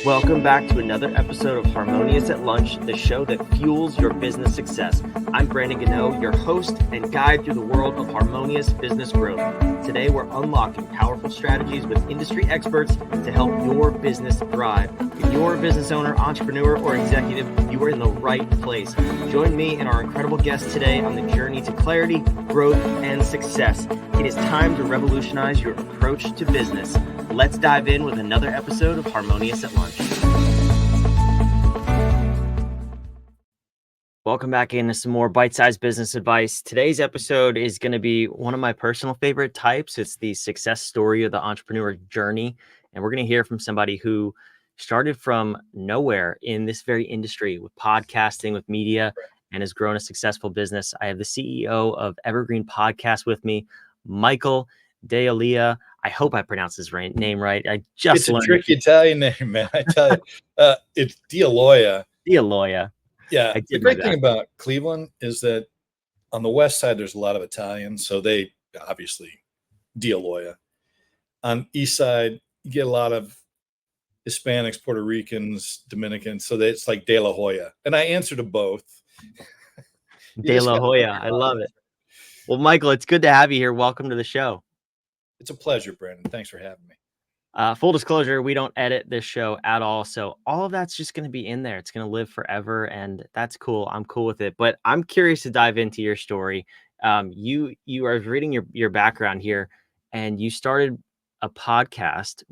Welcome back to another episode of Harmonious at Lunch, the show that fuels your business success. I'm Brandon Gano, your host and guide through the world of harmonious business growth. Today, we're unlocking powerful strategies with industry experts to help your business thrive. If you're a business owner, entrepreneur, or executive, you are in the right place. Join me and our incredible guests today on the journey to clarity, growth, and success. It is time to revolutionize your approach to business. Let's dive in with another episode of Harmonious at Lunch. Welcome back into some more bite-sized business advice. Today's episode is going to be one of my personal favorite types. It's the success story of the entrepreneur journey. And we're going to hear from somebody who started from nowhere in this very industry with podcasting, with media, and has grown a successful business. I have the CEO of Evergreen Podcasts with me, Michael DeAloia. I hope I pronounced his name right. It's a tricky Italian name, man. I tell you, it's DeAloia. DeAloia. Yeah. The great thing about Cleveland is that on the west side, there's a lot of Italians. So they obviously DeAloia. On east side, you get a lot of Hispanics, Puerto Ricans, Dominicans. So it's like De La Hoya. And I answer to both. De La Hoya. I love it. Well, Michael, it's good to have you here. Welcome to the show. It's a pleasure, Brandon. Thanks for having me. Full disclosure, we don't edit this show at all. So all of that's just going to be in there. It's going to live forever. And that's cool. I'm cool with it. But I'm curious to dive into your story. You are reading your background here, and you started a podcast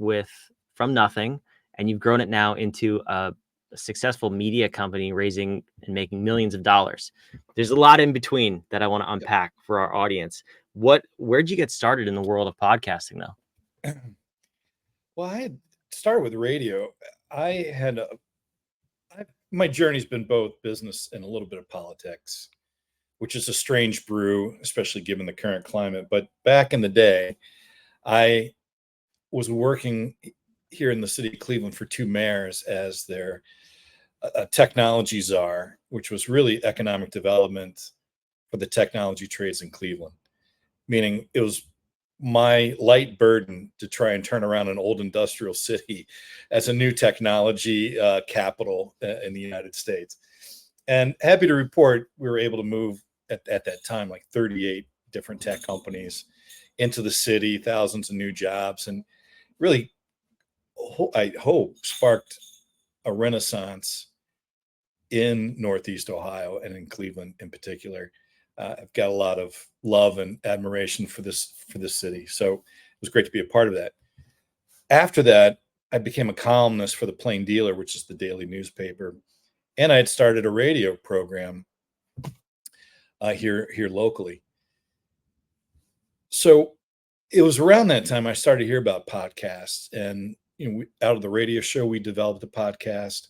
from nothing, and you've grown it now into a successful media company, raising and making millions of dollars. There's a lot in between that I want to unpack for our audience. Where'd you get started in the world of podcasting though? Well, I had started with radio. My journey's been both business and a little bit of politics, which is a strange brew, especially given the current climate. But back in the day, I was working here in the city of Cleveland for two mayors as their technology czar, which was really economic development for the technology trades in Cleveland. Meaning it was my light burden to try and turn around an old industrial city as a new technology capital in the United States. And happy to report we were able to move at that time like 38 different tech companies into the city, thousands of new jobs, and really, I hope, sparked a renaissance in Northeast Ohio and in Cleveland in particular. I've got a lot of love and admiration for this city. So it was great to be a part of that. After that, I became a columnist for the Plain Dealer, which is the daily newspaper. And I had started a radio program here locally. So it was around that time I started to hear about podcasts. And out of the radio show, we developed a podcast.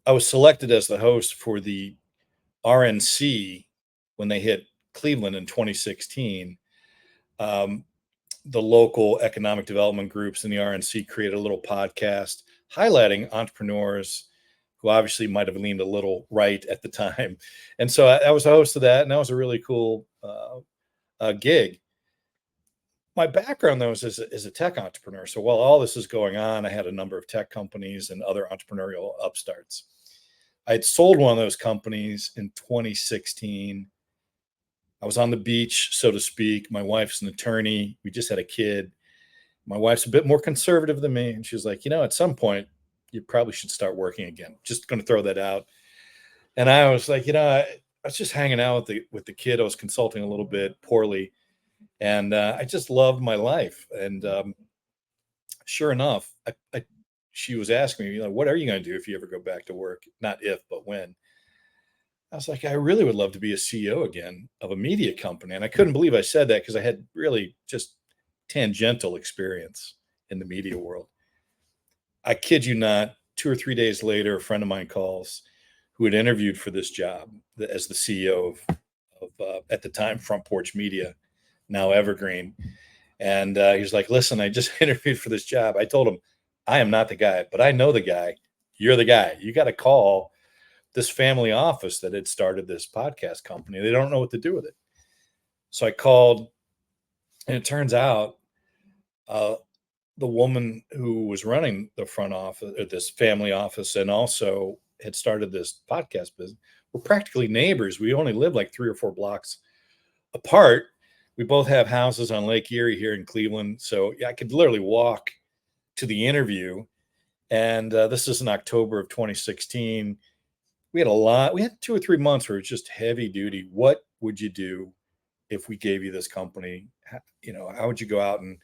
I was selected as the host for the RNC when they hit Cleveland in 2016. The local economic development groups in the RNC created a little podcast highlighting entrepreneurs who obviously might have leaned a little right at the time. And so I was a host of that, and that was a really cool gig. My background, though, is as a tech entrepreneur. So while all this is going on, I had a number of tech companies and other entrepreneurial upstarts. I had sold one of those companies in 2016. I was on the beach, so to speak. My wife's an attorney. We just had a kid. My wife's a bit more conservative than me. And she was like, at some point, you probably should start working again. Just going to throw that out. And I was like, I was just hanging out with the kid. I was consulting a little bit poorly. And I just loved my life. And sure enough, she was asking me, what are you going to do if you ever go back to work? Not if, but when. I was like, I really would love to be a CEO again of a media company. And I couldn't believe I said that because I had really just tangential experience in the media world. I kid you not, 2 or 3 days later, a friend of mine calls who had interviewed for this job as the CEO of at the time, Front Porch Media, now Evergreen. And he was like, listen, I just interviewed for this job. I told him, I am not the guy, but I know the guy. You're the guy. You got to call this family office that had started this podcast company. They don't know what to do with it. So I called, and it turns out the woman who was running the front office, or this family office, and also had started this podcast business, were practically neighbors. We only lived like 3 or 4 blocks apart. We both have houses on Lake Erie here in Cleveland. So yeah, I could literally walk to the interview. And this is in October of 2016. We had 2 or 3 months where it's just heavy duty. What would you do if we gave you this company? How would you go out and,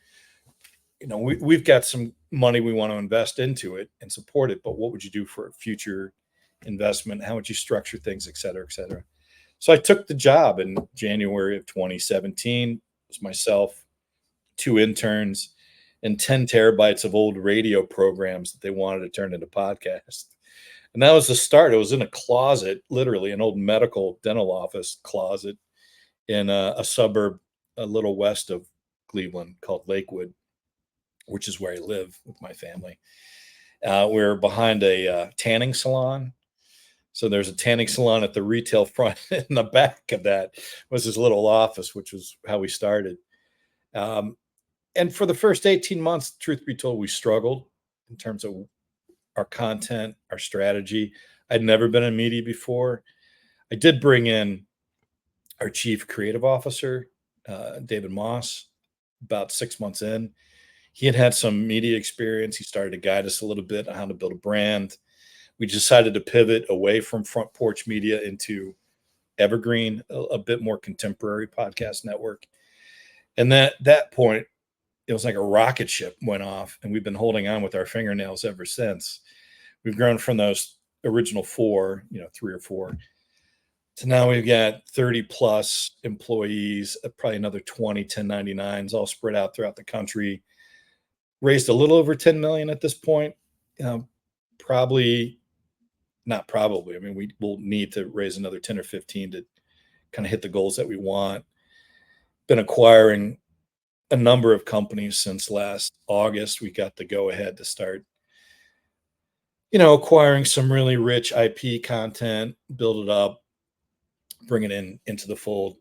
we've got some money we want to invest into it and support it, but what would you do for a future investment? How would you structure things, et cetera, et cetera? So I took the job in January of 2017. It was myself, 2 interns, and 10 terabytes of old radio programs that they wanted to turn into podcasts. And that was the start. It was in a closet, literally an old medical dental office closet in a suburb a little west of Cleveland called Lakewood, which is where I live with my family. We're behind a tanning salon. So there's a tanning salon at the retail front. In the back of that was this little office, which was how we started. And for the first 18 months, truth be told, we struggled in terms of our content, our strategy. I'd never been in media before. I did bring in our chief creative officer, David Moss, about 6 months in. He had some media experience. He started to guide us a little bit on how to build a brand. We decided to pivot away from Front Porch Media into Evergreen, a bit more contemporary podcast network. And that point, it was like a rocket ship went off, and we've been holding on with our fingernails ever since. We've grown from those original 4, 3 or 4, to now we've got 30 plus employees, probably another 20 1099s all spread out throughout the country. Raised a little over 10 million at this point. Not probably. I mean, we will need to raise another 10 or 15 to kind of hit the goals that we want. Been acquiring a number of companies since last August. We got the go ahead to start, acquiring some really rich IP content, build it up, bring it into the fold.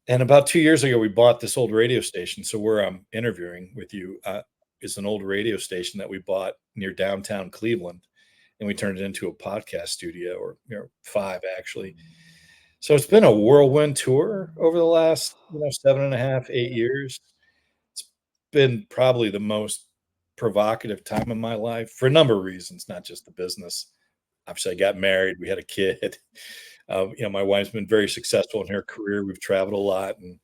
And about 2 years ago, we bought this old radio station. So where I'm interviewing with you is an old radio station that we bought near downtown Cleveland, and we turned it into a podcast studio, or 5 actually. So it's been a whirlwind tour over the last 7.5, 8 years. It's been probably the most provocative time in my life for a number of reasons, not just the business. Obviously, I got married. We had a kid. My wife's been very successful in her career. We've traveled a lot, and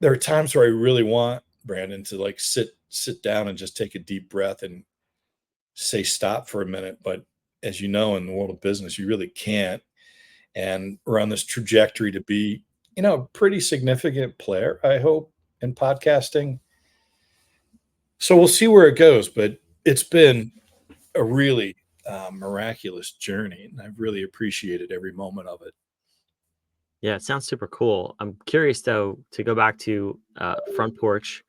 there are times where I really want Brandon to like sit down and just take a deep breath and say stop for a minute. But as you know, in the world of business, you really can't. And we're on this trajectory to be, a pretty significant player, I hope, in podcasting. So we'll see where it goes, but it's been a really miraculous journey, and I've really appreciated every moment of it. Yeah, it sounds super cool. I'm curious though, to go back to Front Porch.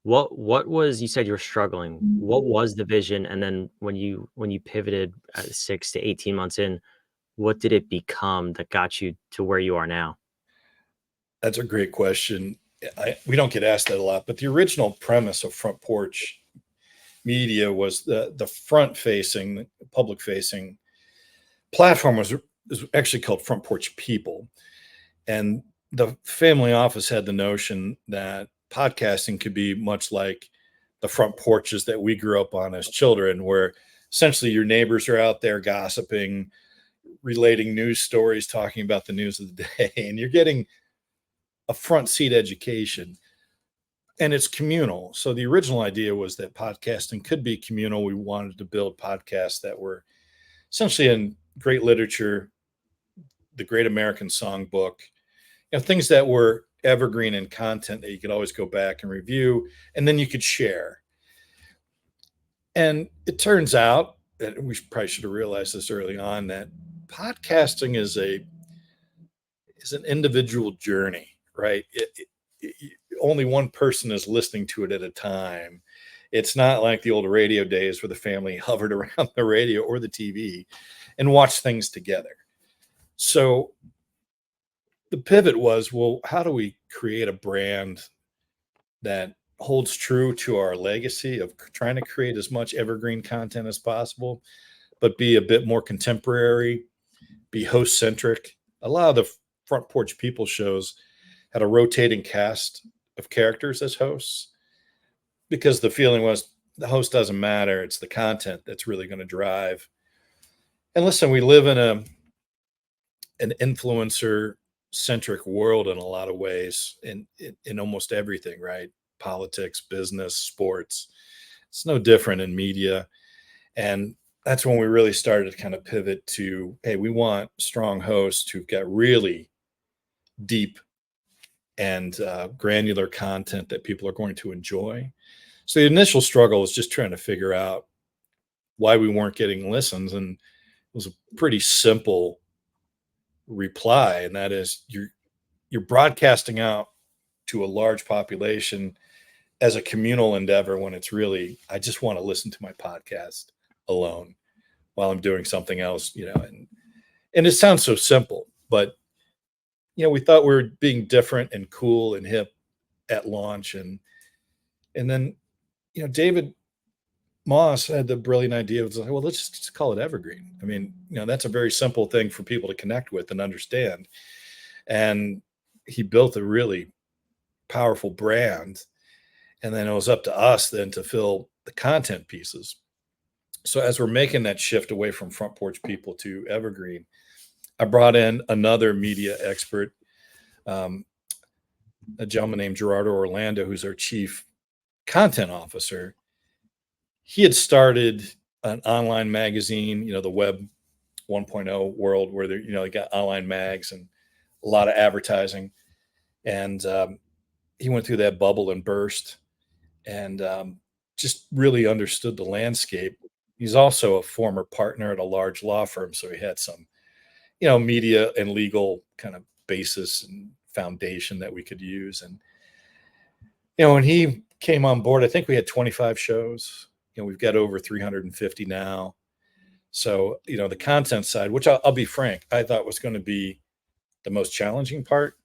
What was, you said you were struggling. What was the vision? And then when you pivoted 6 to 18 months in, what did it become that got you to where you are now? That's a great question. We don't get asked that a lot, but the original premise of Front Porch Media was the front-facing, public-facing platform is actually called Front Porch People. And the family office had the notion that podcasting could be much like the front porches that we grew up on as children, where essentially your neighbors are out there gossiping, relating news stories, talking about the news of the day, and you're getting a front seat education. And it's communal. So the original idea was that podcasting could be communal. We wanted to build podcasts that were essentially in great literature, the Great American Songbook, things that were evergreen in content that you could always go back and review, and then you could share. And it turns out that we probably should have realized this early on, that podcasting is an individual journey, right? Only one person is listening to it at a time. It's not like the old radio days where the family hovered around the radio or the TV and watched things together. So the pivot was, well, how do we create a brand that holds true to our legacy of trying to create as much evergreen content as possible, but be a bit more contemporary, be host centric. A lot of the Front Porch People shows had a rotating cast of characters as hosts because the feeling was the host doesn't matter. It's the content that's really going to drive. And listen, we live in an influencer centric world in a lot of ways in almost everything, right? Politics, business, sports. It's no different in media. And that's when we really started to kind of pivot to, hey, we want strong hosts who've got really deep and granular content that people are going to enjoy. So the initial struggle was just trying to figure out why we weren't getting listens. And it was a pretty simple reply. And that is you're broadcasting out to a large population as a communal endeavor when it's really, I just want to listen to my podcast alone while I'm doing something else, and it sounds so simple, but we thought we were being different and cool and hip at launch. And then, David Moss had the brilliant idea of like, well, let's just call it Evergreen. I mean, that's a very simple thing for people to connect with and understand. And he built a really powerful brand. And then it was up to us then to fill the content pieces. So as we're making that shift away from Front Porch People to Evergreen, I brought in another media expert, a gentleman named Gerardo Orlando, who's our chief content officer. He had started an online magazine, the web 1.0 world where they got online mags and a lot of advertising. And he went through that bubble and burst and just really understood the landscape. He's also a former partner at a large law firm. So he had some, media and legal kind of basis and foundation that we could use. And, when he came on board, I think we had 25 shows. We've got over 350 now. So, the content side, which I'll be frank, I thought was going to be the most challenging part,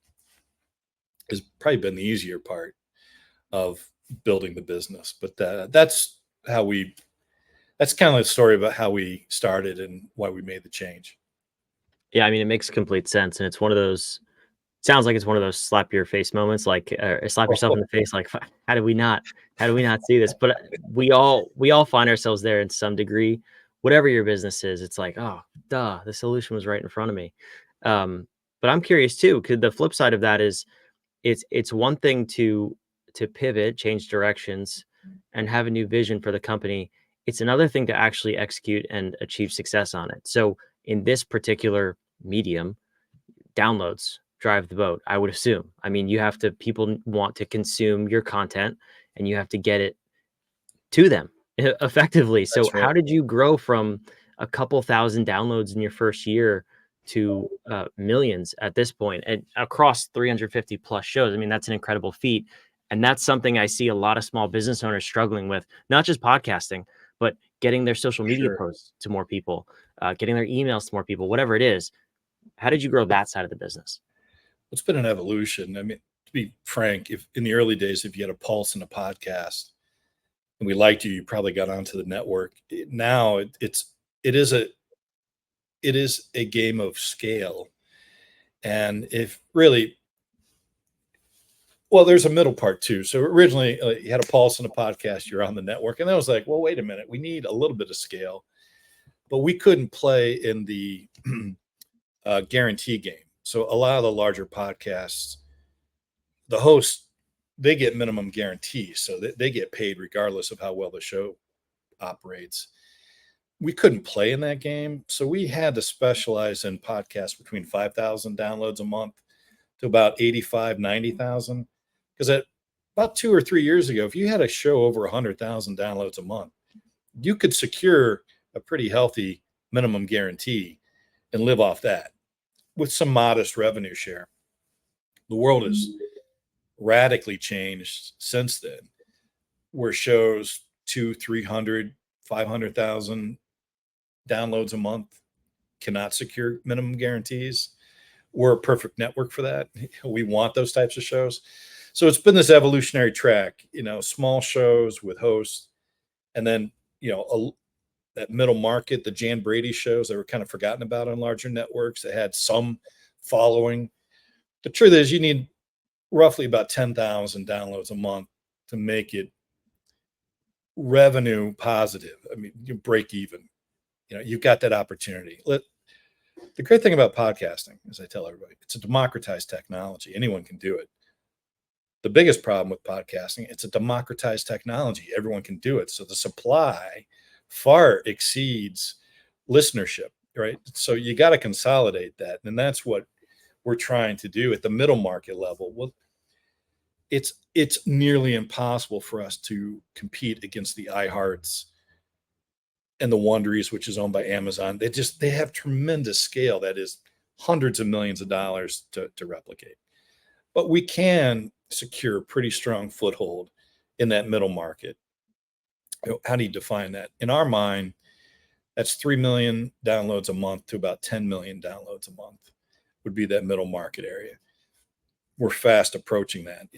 has probably been the easier part of building the business. But that's kind of the story about how we started and why we made the change. Yeah, I mean, it makes complete sense. And it's one of those, sounds like it's one of those slap your face moments, like slap yourself in the face. Like, how do we not see this? But we all find ourselves there in some degree, whatever your business is. It's like, oh, duh, the solution was right in front of me. But I'm curious too, because the flip side of that is it's one thing to pivot, change directions, and have a new vision for the company. It's another thing to actually execute and achieve success on it. So in this particular medium, downloads drive the boat, I would assume. I mean, people want to consume your content and you have to get it to them effectively. So That's right. how did you grow from a couple thousand downloads in your first year to millions at this point and across 350 plus shows? I mean, that's an incredible feat. And that's something I see a lot of small business owners struggling with, not just podcasting, but getting their social media posts to more people, getting their emails to more people, whatever it is. How did you grow that side of the business? It's been an evolution. I mean, to be frank, if in the early days, if you had a pulse in a podcast and we liked you, you probably got onto the network. Now it is a game of scale. And if really, well, there's a middle part too. So originally you had a pulse in a podcast, you're on the network. And then I was like, well, wait a minute, we need a little bit of scale, but we couldn't play in the guarantee game. So a lot of the larger podcasts, the hosts, they get minimum guarantees. So they get paid regardless of how well the show operates. We couldn't play in that game. So we had to specialize in podcasts between 5,000 downloads a month to about 85, 90,000. Because at about 2 or 3 years ago, if you had a show over 100,000 downloads a month, you could secure a pretty healthy minimum guarantee and live off that with some modest revenue share. The world has radically changed since then, where shows 200, 300, 500,000 downloads a month cannot secure minimum guarantees. We're a perfect network for that. We want those types of shows. So it's been this evolutionary track, small shows with hosts, and then, that middle market, the Jan Brady shows that were kind of forgotten about on larger networks that had some following. The truth is you need roughly about 10,000 downloads a month to make it revenue positive. I mean, you break even, you've got that opportunity. The great thing about podcasting, as I tell everybody, it's a democratized technology. Anyone can do it. The biggest problem with podcasting, it's a democratized technology. Everyone can do it. So the supply far exceeds listenership, right? So you got to consolidate that. And that's what we're trying to do at the middle market level. Well, it's nearly impossible for us to compete against the iHearts and the Wonderies, which is owned by Amazon. They have tremendous scale that is hundreds of millions of dollars to replicate. But we can secure a pretty strong foothold in that middle market. How do you define that? In our mind, that's 3 million downloads a month to about 10 million downloads a month would be that middle market area. We're fast approaching that.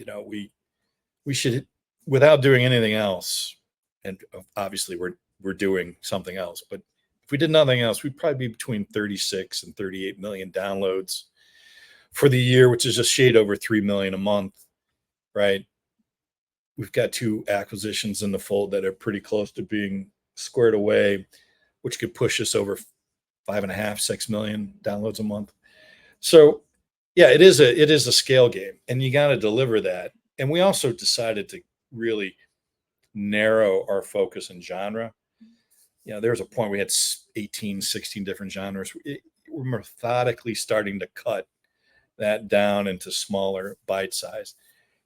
We should, without doing anything else, and obviously we're doing something else, but if we did nothing else, we'd probably be between 36 and 38 million downloads for the year, which is a shade over 3 million a month, right? We've got 2 acquisitions in the fold that are pretty close to being squared away, which could push us over 5.5, 6 million downloads a month. So yeah, it is a scale game, and you got to deliver that. And we also decided to really narrow our focus in genre. There was a point we had 18, 16 different genres. We're methodically starting to cut that down into smaller bite size.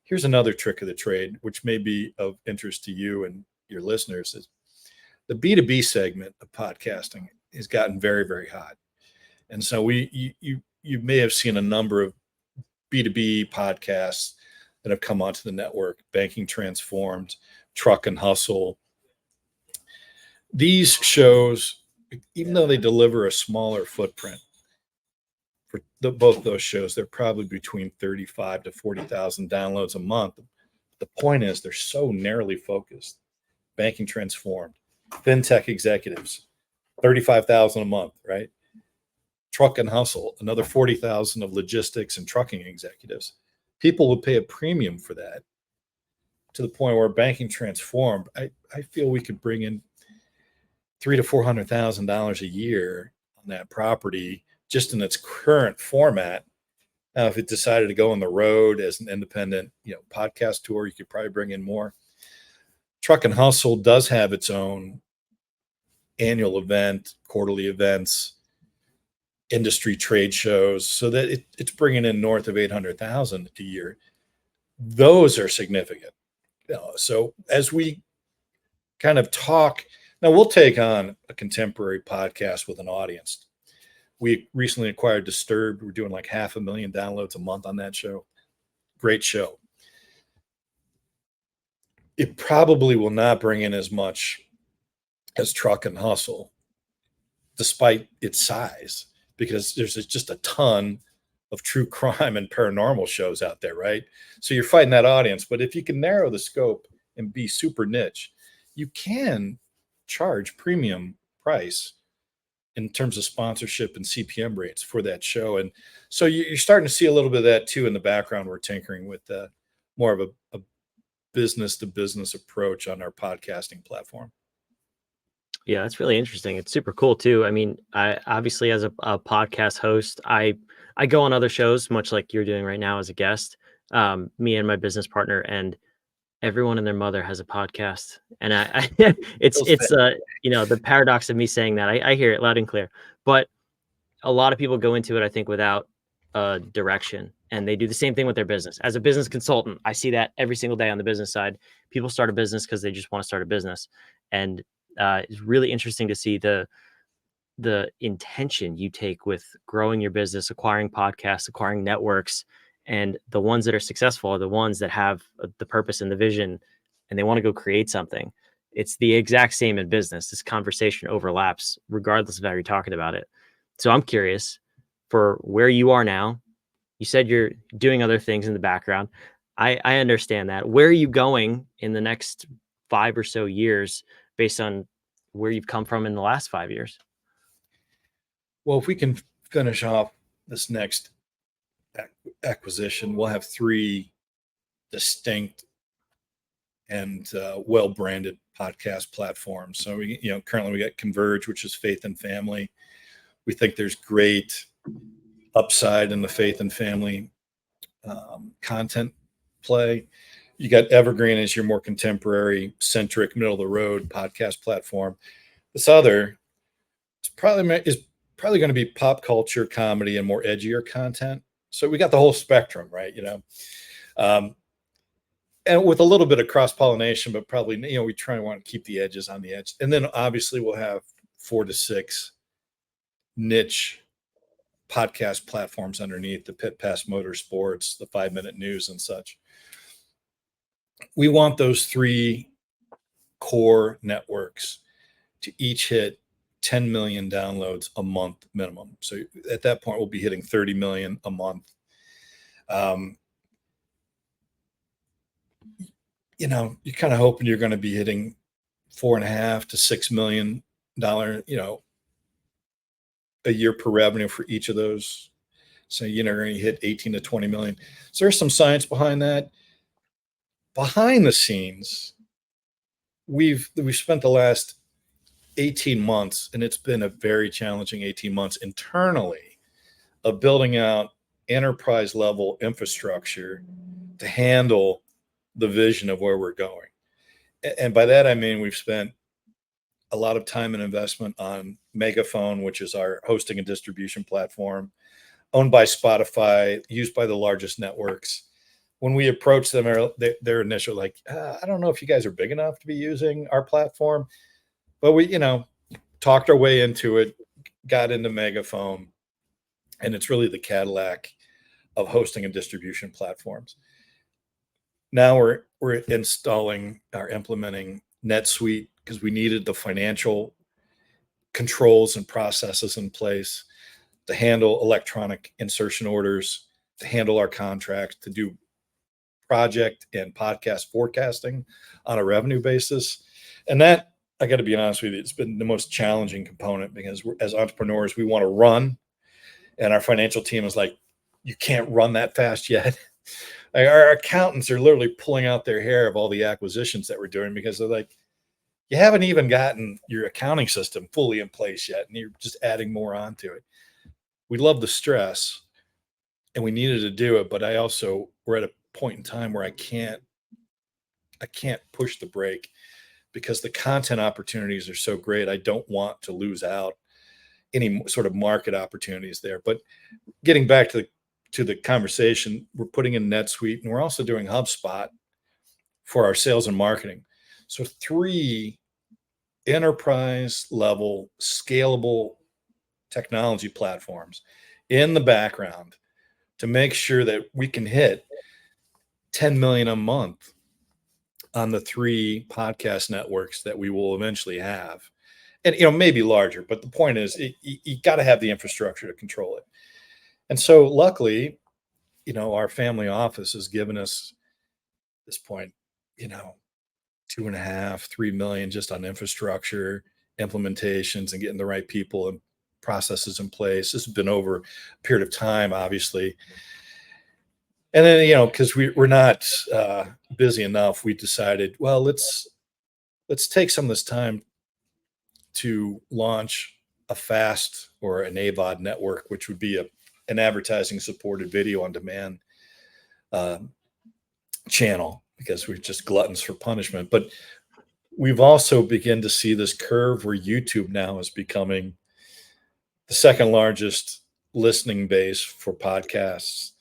Here's another trick of the trade, which may be of interest to you and your listeners, is the B2B segment of podcasting has gotten very, very hot. And so you may have seen a number of B2B podcasts that have come onto the network: Banking Transformed, Truck and Hustle. These shows, even though they deliver a smaller footprint, for both those shows, they're probably between 35 to 40,000 downloads a month. The point is, they're so narrowly focused. Banking Transformed, FinTech Executives, 35,000 a month, right? Truck and Hustle, another 40,000 of logistics and trucking executives. People would pay a premium for that, to the point where Banking Transformed, I feel we could bring in $300,000 to $400,000 a year on that property just in its current format. Now, if it decided to go on the road as an independent, podcast tour, you could probably bring in more. Truck and Hustle does have its own annual event, quarterly events, industry trade shows, so that it's bringing in north of 800,000 a year. Those are significant. So as we kind of talk, now we'll take on a contemporary podcast with an audience. We recently acquired Disturbed. We're doing like 500,000 downloads a month on that show. Great show. It probably will not bring in as much as Truck and Hustle, despite its size, because there's just a ton of true crime and paranormal shows out there, right? So you're fighting that audience. But if you can narrow the scope and be super niche, you can charge premium price in terms of sponsorship and CPM rates for that show. And so you're starting to see a little bit of that too in the background. We're tinkering with more of a business to business approach on our podcasting platform. Yeah, that's really interesting. It's super cool too. I mean, I obviously, as a podcast host, I go on other shows, much like you're doing right now as a guest, me and my business partner, and everyone and their mother has a podcast. And I it's the paradox of me saying that. I hear it loud and clear, but a lot of people go into it, I think, without direction, and they do the same thing with their business. As a business consultant, I see that every single day on the business side. People start a business because they just want to start a business. And it's really interesting to see the intention you take with growing your business, acquiring podcasts, acquiring networks, and the ones that are successful are the ones that have the purpose and the vision, and they want to go create something. It's the exact same in business. This conversation overlaps regardless of how you're talking about it. So I'm curious, for where you are now, you said you're doing other things in the background. I understand that. Where are you going in the next 5 or so years based on where you've come from in the last 5 years? Well, if we can finish off this next acquisition, we'll have 3 distinct and well-branded podcast platforms. So currently we got Converge, which is faith and family. We think there's great upside in the faith and family content play. You got Evergreen as your more contemporary centric, middle of the road podcast platform. This other is probably going to be pop culture, comedy, and more edgier content. So we got the whole spectrum, right? And with a little bit of cross pollination, but probably we try and want to keep the edges on the edge. And then obviously we'll have 4 to 6 niche podcast platforms underneath: the Pit Pass Motorsports, the 5-Minute News, and such. We want those 3 core networks to each hit 10 million downloads a month minimum. So at that point, we'll be hitting 30 million a month. You're kind of hoping you're going to be hitting $4.5 to $6 million, a year per revenue for each of those. So you're going to hit 18 to 20 million. So there's some science behind that. Behind the scenes, we've spent the last 18 months, and it's been a very challenging 18 months internally, of building out enterprise level infrastructure to handle the vision of where we're going. And by that, I mean, we've spent a lot of time and investment on Megaphone, which is our hosting and distribution platform, owned by Spotify, used by the largest networks. When we approached them, their initial I don't know if you guys are big enough to be using our platform, but we, talked our way into it, got into Megaphone, and it's really the Cadillac of hosting and distribution platforms. Now we're implementing NetSuite because we needed the financial controls and processes in place to handle electronic insertion orders, to handle our contracts, to do project and podcast forecasting on a revenue basis. And that, I got to be honest with you, it's been the most challenging component, because as entrepreneurs, we want to run, and our financial team is like, you can't run that fast yet. Our accountants are literally pulling out their hair of all the acquisitions that we're doing, because they're like, you haven't even gotten your accounting system fully in place yet, and you're just adding more onto it. We love the stress, and we needed to do it, but we're at a point in time where I can't push the brake, because the content opportunities are so great. I don't want to lose out any sort of market opportunities there. But getting back to the conversation, we're putting in NetSuite, and we're also doing HubSpot for our sales and marketing. So 3 enterprise level scalable technology platforms in the background to make sure that we can hit 10 million a month on the 3 podcast networks that we will eventually have. And, maybe larger, but the point is you got to have the infrastructure to control it. And so luckily, our family office has given us at this point, 2.5-3 million just on infrastructure, implementations, and getting the right people and processes in place. This has been over a period of time, obviously. And then, because we're not busy enough, we decided, well, let's take some of this time to launch a FAST or an AVOD network, which would be an advertising supported video on demand channel, because we're just gluttons for punishment. But we've also begun to see this curve where YouTube now is becoming the second largest listening base for podcasts.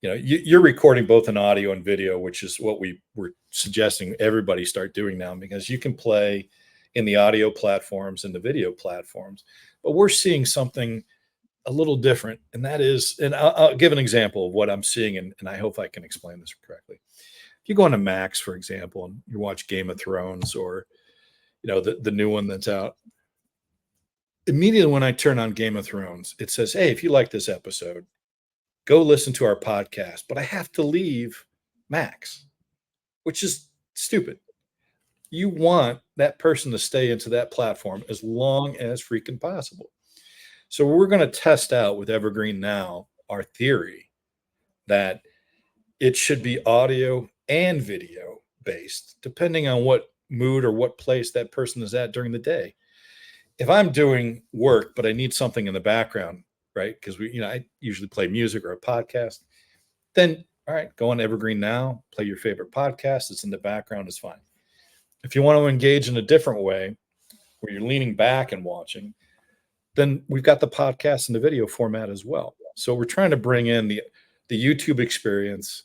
You're recording both in audio and video, which is what we were suggesting everybody start doing now, because you can play in the audio platforms and the video platforms. But we're seeing something a little different, and that is, and I'll give an example of what I'm seeing, and I hope I can explain this correctly. If you go into Max, for example, and you watch Game of Thrones, or the new one that's out, immediately when I turn on Game of Thrones, it says, hey, if you like this episode, go listen to our podcast. But I have to leave max, which is stupid. You want that person to stay into that platform as long as freaking possible. So we're going to test out with Evergreen now our theory that it should be audio and video based, depending on what mood or what place that person is at during the day. If I'm doing work, but I need something in the background, right? Because I usually play music or a podcast, then all right, go on Evergreen now, play your favorite podcast. It's in the background, it's fine. If you want to engage in a different way, where you're leaning back and watching, then we've got the podcast and the video format as well. So we're trying to bring in the YouTube experience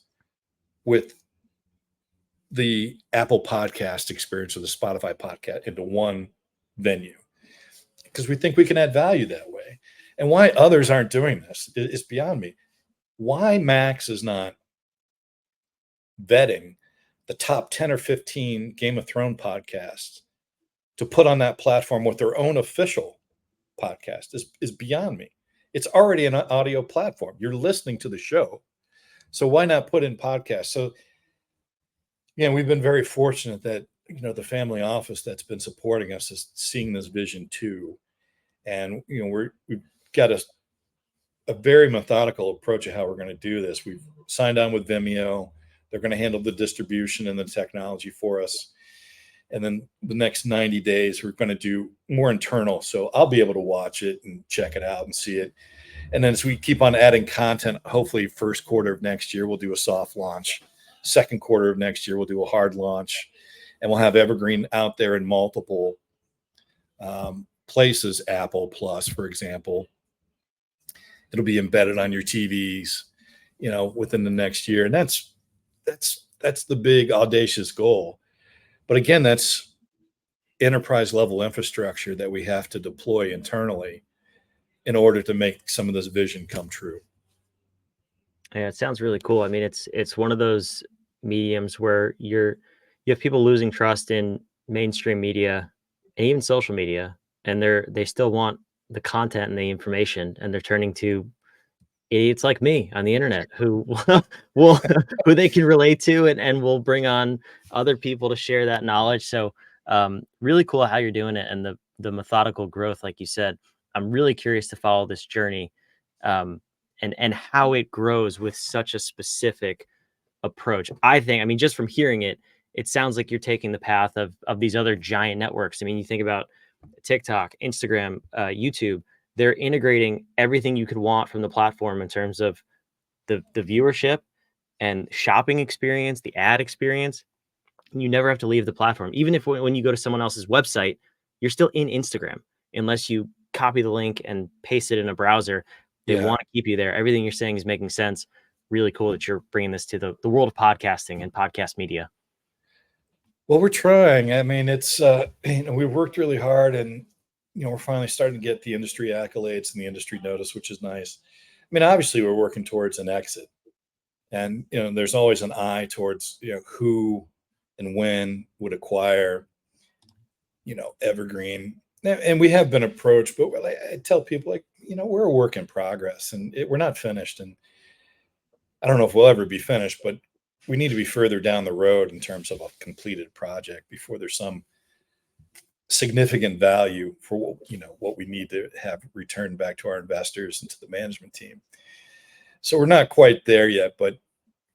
with the Apple podcast experience or the Spotify podcast into one venue, because we think we can add value that way. And why others aren't doing this is beyond me. Why Max is not vetting the top 10 or 15 Game of Thrones podcasts to put on that platform with their own official podcast is beyond me. It's already an audio platform. You're listening to the show. So why not put in podcasts? So, we've been very fortunate that, the family office that's been supporting us is seeing this vision too. And, we've got a very methodical approach of how we're going to do this. We've signed on with Vimeo. They're going to handle the distribution and the technology for us. And then the next 90 days, we're going to do more internal. So I'll be able to watch it and check it out and see it. And then as we keep on adding content, hopefully first quarter of next year, we'll do a soft launch. Second quarter of next year, we'll do a hard launch. And we'll have Evergreen out there in multiple places, Apple Plus, for example. It'll be embedded on your TVs, within the next year. And that's the big audacious goal. But again, that's enterprise level infrastructure that we have to deploy internally in order to make some of this vision come true. Yeah, it sounds really cool. I mean, it's one of those mediums where you have people losing trust in mainstream media and even social media, and they still want the content and the information, and they're turning to idiots like me on the internet who will who they can relate to, and will bring on other people to share that knowledge. So really cool how you're doing it, and the methodical growth, like you said. I'm really curious to follow this journey, and how it grows with such a specific approach. I mean, just from hearing it, it sounds like you're taking the path of these other giant networks. I mean, you think about TikTok, Instagram, YouTube. They're integrating everything you could want from the platform in terms of the viewership and shopping experience, the ad experience. You never have to leave the platform. Even if when you go to someone else's website, you're still in Instagram, unless you copy the link and paste it in a browser. They want to keep you there. Everything you're saying is making sense. Really cool that you're bringing this to the world of podcasting and podcast media. Well, we're trying. I mean, it's, we've worked really hard, and, we're finally starting to get the industry accolades and the industry notice, which is nice. I mean, obviously we're working towards an exit, and, there's always an eye towards, who and when would acquire, Evergreen. And we have been approached, but I tell people, we're a work in progress, and we're not finished. And I don't know if we'll ever be finished, but we need to be further down the road in terms of a completed project before there's some significant value for what we need to have returned back to our investors and to the management team. So we're not quite there yet, but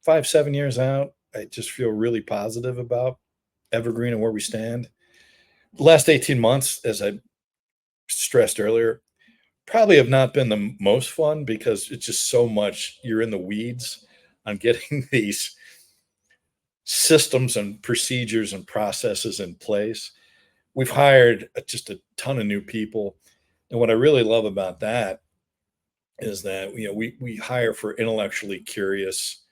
5-7 years out, I just feel really positive about Evergreen and where we stand. The last 18 months, as I stressed earlier, probably have not been the most fun, because it's just so much, you're in the weeds on getting these systems and procedures and processes in place. We've hired just a ton of new people. And what I really love about that is that, we hire for intellectually curious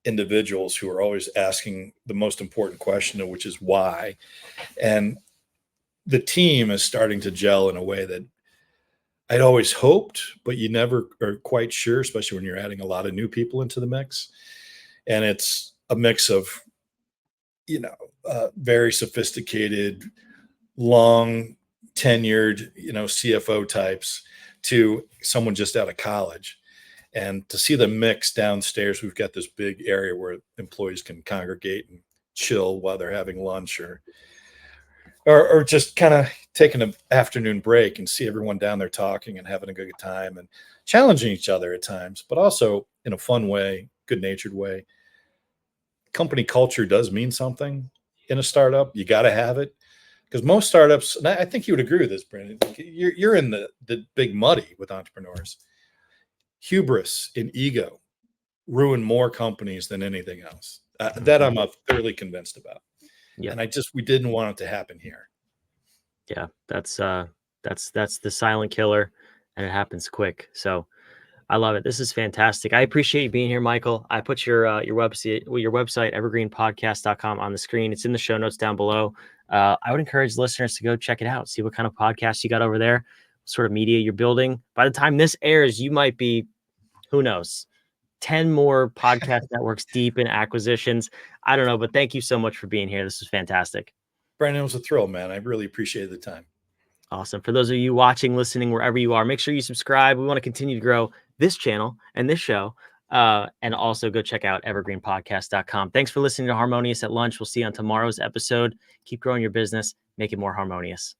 individuals who are always asking the most important question, which is why. And the team is starting to gel in a way that I'd always hoped, but you never are quite sure, especially when you're adding a lot of new people into the mix. And it's a mix of, very sophisticated, long tenured, CFO types to someone just out of college. And to see the mix downstairs, we've got this big area where employees can congregate and chill while they're having lunch or just kind of taking an afternoon break, and see everyone down there talking and having a good time and challenging each other at times, but also in a fun way, good-natured way. Company culture does mean something in a startup. You got to have it, because most startups, and I think you would agree with this, Brandon, you're in the big muddy with entrepreneurs. Hubris and ego ruin more companies than anything else. That I'm thoroughly convinced about. Yeah. And we didn't want it to happen here. Yeah, that's the silent killer, and it happens quick. So I love it. This is fantastic. I appreciate you being here, Michael. I put your website, evergreenpodcast.com, on the screen. It's in the show notes down below. I would encourage listeners to go check it out. See what kind of podcasts you got over there, what sort of media you're building. By the time this airs, you might be, who knows, 10 more podcast networks deep in acquisitions. I don't know, but thank you so much for being here. This was fantastic. Brandon, it was a thrill, man. I really appreciated the time. Awesome. For those of you watching, listening, wherever you are, make sure you subscribe. We want to continue to grow this channel and this show. And also go check out evergreenpodcast.com. Thanks for listening to Harmonious at Lunch. We'll see you on tomorrow's episode. Keep growing your business. Make it more harmonious.